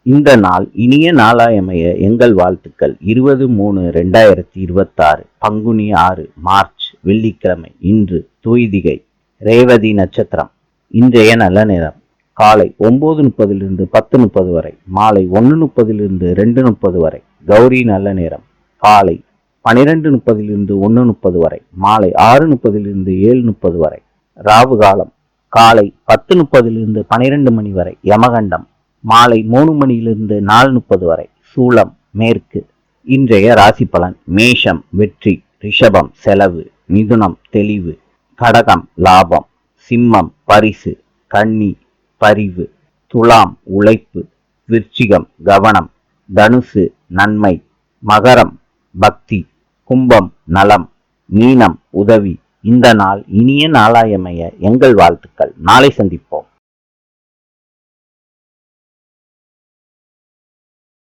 இந்த நாள் இனிய நாளாயமைய எங்கள் வாழ்த்துக்கள். 20/3/2026 பங்குனி 6 மார்ச் வெள்ளிக்கிழமை. இன்று தூய்திகை ரேவதி நட்சத்திரம். இன்றைய நல்ல நேரம் காலை 9:30 10:30 வரை, மாலை 1:30 2:30 வரை. கௌரி நல்ல நேரம் காலை 12:30 1:30 வரை, மாலை 6:30 7:30 வரை. ராவு காலம் காலை 10:30 12 மணி வரை. யமகண்டம் மாலை 3 மணியிலிருந்து 4:30 வரை. சூலம் மேற்கு. இன்றைய ராசி பலன்: மேஷம் வெற்றி, ரிஷபம் செலவு, மிதுனம் தெளிவு, கடகம் லாபம், சிம்மம் பரிசு, கன்னி பரிவு, துலாம் உழைப்பு, விருச்சிகம் கவனம், தனுசு நன்மை, மகரம் பக்தி, கும்பம் நலம், மீனம் உதவி. இந்த நாள் இனிய நாளாயமைய எங்கள் வாழ்த்துக்கள். நாளை சந்திப்போம்.